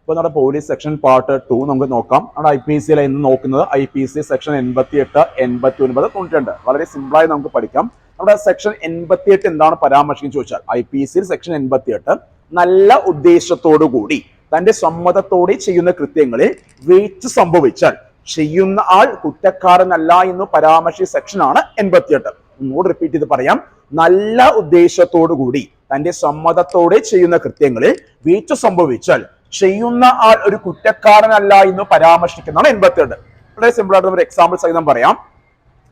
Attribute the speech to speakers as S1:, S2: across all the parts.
S1: ഇപ്പൊ നമ്മുടെ police section part 2 നമുക്ക് നോക്കാം. നമ്മുടെ IPC ഇന്ന് നോക്കുന്നത് IPC സെക്ഷൻ 88, 89, 92. വളരെ സിമ്പിളായി നമുക്ക് പഠിക്കാം. നമ്മുടെ സെക്ഷൻ 88 എന്താണ് പരാമർശിക്കുന്നത് ചോദിച്ചാൽ, IPC സെക്ഷൻ 88 നല്ല ഉദ്ദേശത്തോടു കൂടി തന്റെ സമ്മതത്തോടെ ചെയ്യുന്ന കൃത്യങ്ങളിൽ വീഴ്ച സംഭവിച്ചാൽ ചെയ്യുന്ന ആൾ കുറ്റക്കാരനല്ല എന്ന് പരാമർശിച്ച സെക്ഷനാണ് 88. ഒന്നുകൂടി റിപ്പീറ്റ് ചെയ്ത് പറയാം. നല്ല ഉദ്ദേശത്തോടു കൂടി തന്റെ സമ്മതത്തോടെ ചെയ്യുന്ന കൃത്യങ്ങളിൽ വീഴ്ച സംഭവിച്ചാൽ ചെയ്യുന്ന ആൾ ഒരു കുറ്റക്കാരനല്ല എന്ന് പരാമർശിക്കുന്നതാണ് 88. വളരെ സിമ്പിൾ ആയിട്ട് ഒരു എക്സാമ്പിൾ സഹിതം പറയാം.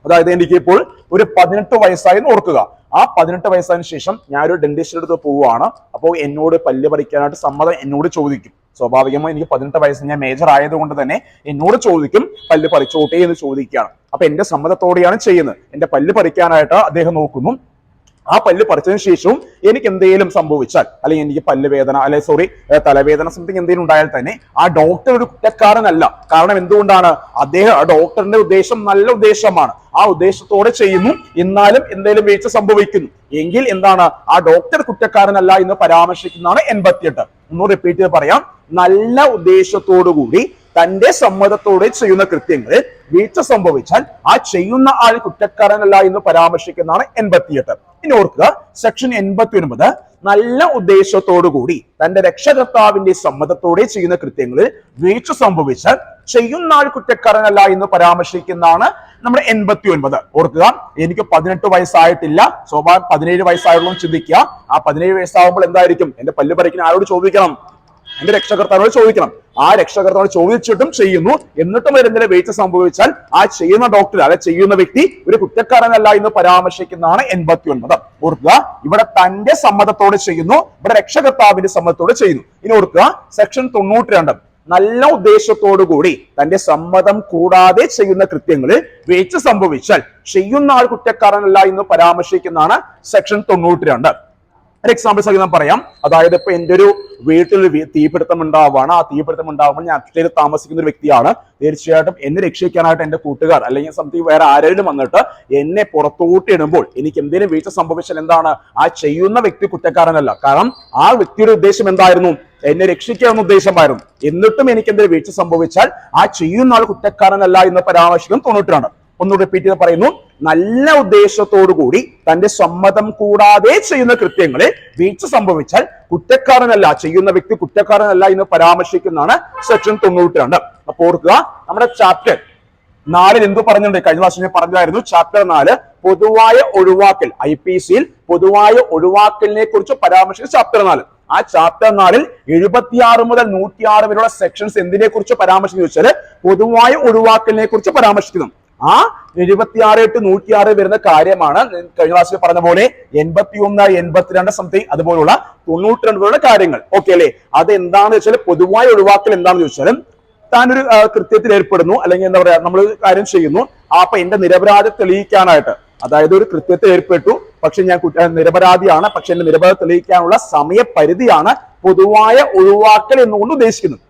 S1: അതായത് എനിക്ക് ഇപ്പോൾ ഒരു 18 വയസ്സായെന്ന് ഓർക്കുക. ആ 18 വയസ്സായതിനു ശേഷം ഞാനൊരു ഡെന്റിസ്റ്റിന്റെ അടുത്ത് പോവുകയാണ്. അപ്പോൾ എന്നോട് പല്ല് പറിക്കാനായിട്ട് സമ്മതം എന്നോട് ചോദിക്കും. സ്വാഭാവികമായി എനിക്ക് 18 വയസ്സ്, ഞാൻ മേജർ ആയതുകൊണ്ട് തന്നെ എന്നോട് ചോദിക്കും പല്ല് പറിച്ചോട്ടെ എന്ന് ചോദിക്കുകയാണ്. അപ്പൊ എന്റെ സമ്മതത്തോടെയാണ് ചെയ്യുന്നത്. എന്റെ പല്ല് പറിക്കാനായിട്ട് അദ്ദേഹം നോക്കുന്നു. ആ പല്ല് പറിച്ചതിന് ശേഷവും എനിക്ക് എന്തെങ്കിലും സംഭവിച്ചാൽ, അല്ലെങ്കിൽ എനിക്ക് പല്ല് വേദന തലവേദന സംതിങ് എന്തെങ്കിലും ഉണ്ടായാൽ തന്നെ ആ ഡോക്ടർ ഒരു കുറ്റക്കാരനല്ല. കാരണം എന്തുകൊണ്ടാണ്? ആ ഡോക്ടറിന്റെ ഉദ്ദേശം നല്ല ഉദ്ദേശമാണ്. ആ ഉദ്ദേശത്തോടെ ചെയ്യുന്നു, എന്നാലും എന്തെങ്കിലും വീഴ്ച സംഭവിക്കുന്നു എങ്കിൽ എന്താണ്? ആ ഡോക്ടർ കുറ്റക്കാരനല്ല എന്ന് പരാമർശിക്കുന്നതാണ് 88. ഒന്നുകൂടി റിപ്പീറ്റ് ചെയ്ത് പറയാം. നല്ല ഉദ്ദേശത്തോടു കൂടി തന്റെ സമ്മതത്തോടെ ചെയ്യുന്ന കൃത്യങ്ങളിൽ വീഴ്ച സംഭവിച്ചാൽ ആ ചെയ്യുന്ന ആൾ കുറ്റക്കാരനല്ല എന്ന് പരാമർശിക്കുന്നതാണ് 88. ഇനി ഓർക്കുക, സെക്ഷൻ 89 നല്ല ഉദ്ദേശത്തോടു കൂടി തന്റെ രക്ഷകർത്താവിന്റെ സമ്മതത്തോടെ ചെയ്യുന്ന കൃത്യങ്ങളിൽ വീഴ്ച സംഭവിച്ചാൽ ചെയ്യുന്ന ആൾ കുറ്റക്കാരനല്ല എന്ന് പരാമർശിക്കുന്നതാണ് നമ്മുടെ 89. ഓർക്കുക, എനിക്ക് 18 വയസ്സായിട്ടില്ല, സ്വാഭാവികം 17 വയസ്സായുള്ളൂ ചിന്തിക്കുക. ആ 17 വയസ്സാകുമ്പോൾ എന്തായിരിക്കും? എന്റെ പല്ല് പറിക്കുന്ന ആരോട് ചോദിക്കണം? എന്റെ രക്ഷകർത്താവിനോട് ചോദിക്കണം. ആ രക്ഷകർത്താവിനോട് ചോദിച്ചിട്ടും ചെയ്യുന്നു, എന്നിട്ടും എന്തെങ്കിലും വീഴ്ച സംഭവിച്ചാൽ ആ ചെയ്യുന്ന ഡോക്ടർ, അല്ലെ ചെയ്യുന്ന വ്യക്തി ഒരു കുറ്റക്കാരനല്ല എന്ന് പരാമർശിക്കുന്നതാണ് 89. ഓർക്കുക, ഇവിടെ തന്റെ സമ്മതത്തോടെ ചെയ്യുന്നു, ഇവിടെ രക്ഷകർത്താവിന്റെ സമ്മതത്തോടെ ചെയ്യുന്നു. ഇനി ഓർക്കുക, സെക്ഷൻ 92 നല്ല ഉദ്ദേശത്തോടു കൂടി തന്റെ സമ്മതം കൂടാതെ ചെയ്യുന്ന കൃത്യങ്ങളിൽ വീഴ്ച സംഭവിച്ചാൽ ചെയ്യുന്ന ആൾ കുറ്റക്കാരനല്ല എന്ന് പരാമർശിക്കുന്നതാണ് സെക്ഷൻ 92. ഒരു എക്സാമ്പിൾ സഹിതം പറയാം. അതായത് ഇപ്പൊ എന്റെ ഒരു വീട്ടിൽ തീപിടുത്തം ഉണ്ടാവുകയാണ്. ആ തീപിടുത്തം ഉണ്ടാവുമ്പോൾ ഞാൻ അച്ഛയിൽ താമസിക്കുന്ന ഒരു വ്യക്തിയാണ്. തീർച്ചയായിട്ടും എന്നെ രക്ഷിക്കാനായിട്ട് എന്റെ കൂട്ടുകാർ അല്ലെങ്കിൽ സംതിങ് വേറെ ആരെങ്കിലും വന്നിട്ട് എന്നെ പുറത്തോട്ട് ഇടുമ്പോൾ എനിക്ക് എന്തെങ്കിലും വീഴ്ച സംഭവിച്ചാൽ എന്താണ്? ആ ചെയ്യുന്ന വ്യക്തി കുറ്റക്കാരനല്ല. കാരണം ആ വ്യക്തിയുടെ ഉദ്ദേശം എന്തായിരുന്നു? എന്നെ രക്ഷിക്കാമെന്ന ഉദ്ദേശമായിരുന്നു. എന്നിട്ടും എനിക്ക് എന്തെങ്കിലും വീഴ്ച സംഭവിച്ചാൽ ആ ചെയ്യുന്ന ആൾ കുറ്റക്കാരനല്ല എന്ന് പരാമർശിക്കും 92. ഒന്ന് റിപ്പീറ്റ് ചെയ്ത് പറയുന്നു. നല്ല ഉദ്ദേശത്തോടു കൂടി തന്റെ സമ്മതം കൂടാതെ ചെയ്യുന്ന കൃത്യങ്ങളിൽ വീഴ്ച സംഭവിച്ചാൽ കുറ്റക്കാരനല്ല, ചെയ്യുന്ന വ്യക്തി കുറ്റക്കാരനല്ല എന്ന് പരാമർശിക്കുന്നതാണ് സെക്ഷൻ 92. അപ്പൊ ഓർക്കുക, നമ്മുടെ ചാപ്റ്റർ 4 എന്തു പറഞ്ഞിട്ടുണ്ട്? കഴിഞ്ഞ പ്രാവശ്യം ഞാൻ പറഞ്ഞതായിരുന്നു. ചാപ്റ്റർ 4 പൊതുവായ ഒഴിവാക്കൽ. IPCയിൽ പൊതുവായ ഒഴിവാക്കലിനെ കുറിച്ച് പരാമർശിച്ച ചാപ്റ്റർ 4. ആ ചാപ്റ്റർ 4 76 മുതൽ 106 വരെയുള്ള സെക്ഷൻസ് എന്തിനെ കുറിച്ച് പരാമർശിക്കുന്നു വെച്ചാൽ പൊതുവായ ഒഴിവാക്കലിനെ കുറിച്ച് പരാമർശിക്കുന്നു. ആ 76 to 106 വരുന്ന കാര്യമാണ് കഴിഞ്ഞ ക്ലാസ്സിൽ പറഞ്ഞ പോലെ 81, 82 സംതിങ് അതുപോലുള്ള 92 വരെയുള്ള കാര്യങ്ങൾ. ഓക്കെ അല്ലേ? അത് എന്താണെന്ന് വെച്ചാൽ പൊതുവായ ഒഴിവാക്കൽ എന്താണെന്ന് ചോദിച്ചാൽ താനൊരു കൃത്യത്തിൽ ഏർപ്പെടുന്നു, അല്ലെങ്കിൽ എന്താ പറയാ, നമ്മൾ കാര്യം ചെയ്യുന്നു. അപ്പൊ എന്റെ നിരപരാധി തെളിയിക്കാനായിട്ട്, അതായത് ഒരു കൃത്യത്തിൽ ഏർപ്പെട്ടു, പക്ഷെ ഞാൻ നിരപരാധിയാണ്, പക്ഷെ എന്റെ നിരപരാധി തെളിയിക്കാനുള്ള സമയപരിധിയാണ് പൊതുവായ ഒഴിവാക്കൽ എന്നുകൊണ്ട് ഉദ്ദേശിക്കുന്നത്.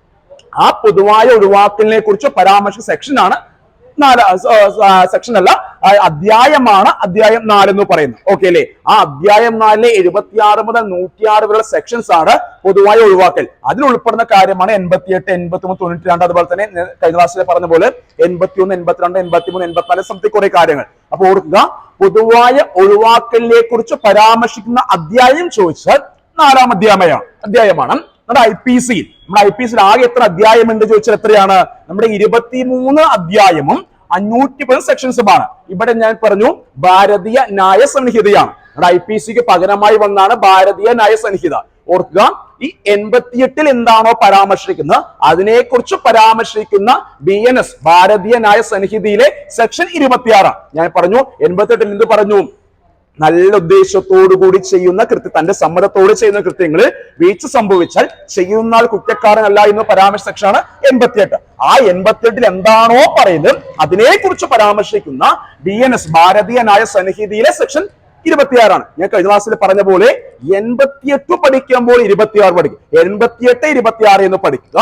S1: ആ പൊതുവായ ഒഴിവാക്കലിനെ കുറിച്ച് പരാമർശിച്ച സെക്ഷനാണ് സെക്ഷൻ അല്ല, അധ്യായമാണ് അധ്യായം 4 എന്ന് പറയുന്നത്. ഓക്കെ അല്ലേ? ആ അധ്യായം 4 76 മുതൽ 106 വരെയുള്ള സെക്ഷൻസ് ആണ് പൊതുവായ ഒഴിവാക്കൽ. അതിൽ ഉൾപ്പെടുന്ന കാര്യമാണ് 88, 83, 92. അതുപോലെ തന്നെ കഴിഞ്ഞ ക്ലാസ്സിൽ പറഞ്ഞ പോലെ 81, 82, 83, 84 സംതിങ് കുറെ കാര്യങ്ങൾ. അപ്പൊ ഓർക്കുക, പൊതുവായ ഒഴിവാക്കലിനെ കുറിച്ച് പരാമർശിക്കുന്ന അധ്യായം ചോദിച്ചാൽ 4-ാം അധ്യായമാണ്. നമ്മുടെ IPCയിൽ ആകെ എത്ര അധ്യായമുണ്ട് ചോദിച്ചാൽ എത്രയാണ്? നമ്മുടെ 23 അധ്യായവും 510 സെക്ഷൻസുമാണ്. ഇവിടെ ഞാൻ പറഞ്ഞു ഭാരതീയ ന്യായ സംഹിതയാണ്. നമ്മുടെ IPCക്ക് പകരമായി വന്നാണ് ഭാരതീയ ന്യായ സംഹിത. ഓർക്കുക, ഈ 88 എന്താണോ പരാമർശിക്കുന്നത് അതിനെക്കുറിച്ച് പരാമർശിക്കുന്ന BNS ഭാരതീയ ന്യായ സംഹിതയിലെ സെക്ഷൻ 26. ഞാൻ പറഞ്ഞു 88 എന്ത് പറഞ്ഞു? നല്ല ഉദ്ദേശത്തോടു കൂടി ചെയ്യുന്ന തന്റെ സമ്മതത്തോടെ ചെയ്യുന്ന കൃത്യങ്ങളിൽ വീഴ്ച സംഭവിച്ചാൽ ചെയ്യുന്ന ആൾ കുറ്റക്കാരനല്ല എന്ന് പരാമർശ സെക്ഷനാണ് 88. ആ 88 എന്താണോ പറയുന്നത് അതിനെക്കുറിച്ച് പരാമർശിക്കുന്ന BNS ഭാരതീയ ന്യായ സംഹിതയിലെ സെക്ഷൻ 26. ഞാൻ കഴിഞ്ഞ ക്ലാസ്സിൽ പറഞ്ഞ പോലെ 88 പഠിക്കുമ്പോൾ 26 പഠിക്കും, 88, 26 എന്ന് പഠിക്കുക,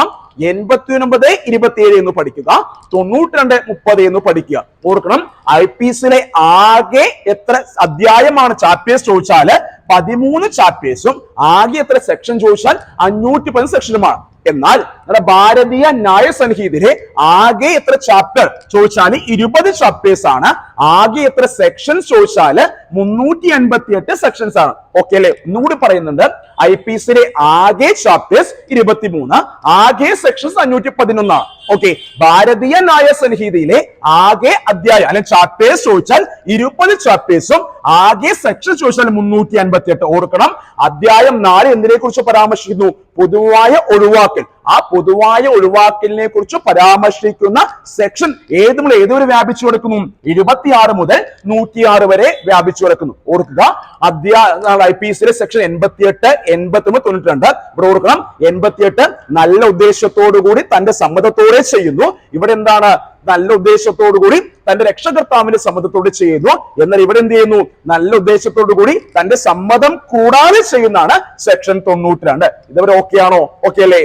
S1: 89, 27 എന്ന് പഠിക്കുക, 92, 30 എന്ന് പഠിക്കുക. ഓർക്കണം, IPCയിലെ ആകെ എത്ര അധ്യായമാണ് ചാപ്റ്റേഴ്സ് ചോദിച്ചാല് 13 ചാപ്റ്റേഴ്സും ആകെ എത്ര സെക്ഷൻ ചോദിച്ചാൽ 510 സെക്ഷനുമാണ്. എന്നാൽ നമ്മുടെ ഭാരതീയ ന്യായ സംഹിതയിലെ ആകെ എത്ര ചാപ്റ്റർ ചോദിച്ചാൽ 20 ചാപ്റ്റേഴ്സ് ആണ്. ആകെ എത്ര സെക്ഷൻസ് ചോദിച്ചാല് 388 സെക്ഷൻസ് ആണ്. ഓക്കെ അല്ലെ? ഒന്നുകൂടി പറയുന്നുണ്ട്, IPCയിലെ ആകെ ചാപ്റ്റേഴ്സ് 23, ആകെ സെക്ഷൻസ് 511 ആണ്. ഓക്കെ, ഭാരതീയ ന്യായ സംഹിതയിലെ ആകെ അധ്യായം അല്ലെങ്കിൽ ചാപ്റ്റേഴ്സ് ചോദിച്ചാൽ 20 ചാപ്റ്റേഴ്സും ആകെ സെക്ഷൻ ചോദിച്ചാൽ 358. ഓർക്കണം, അധ്യായം 4 എന്തിനെ കുറിച്ച് പരാമർശിക്കുന്നു? പൊതുവായ ഒഴിവാക്കൽ. ആ പൊതുവായ ഒഴിവാക്കലിനെ കുറിച്ച് പരാമർശിക്കുന്ന സെക്ഷൻ ഏതുവരെ വ്യാപിച്ചു കിടക്കുന്നു? 26 മുതൽ 106 വരെ വ്യാപിച്ചു കിടക്കുന്നു. ഓർക്കുക, IPCയിലെ സെക്ഷൻ 88, 89, 92. ഇവിടെ ഓർക്കണം, 88 നല്ല ഉദ്ദേശത്തോടു കൂടി തന്റെ സമ്മതത്തോടെ ചെയ്യുന്നു. ഇവിടെ എന്താണ്? നല്ല ഉദ്ദേശത്തോടു കൂടി തന്റെ രക്ഷകർത്താവിന്റെ സമ്മതത്തോടെ ചെയ്യുന്നു. എന്നാൽ ഇവിടെ എന്ത് ചെയ്യുന്നു? നല്ല ഉദ്ദേശത്തോടു കൂടി തന്റെ സമ്മതം കൂടാതെ ചെയ്യുന്നതാണ് സെക്ഷൻ 92. ഇതവരെ ഓക്കെ ആണോ? ഓക്കെ അല്ലേ?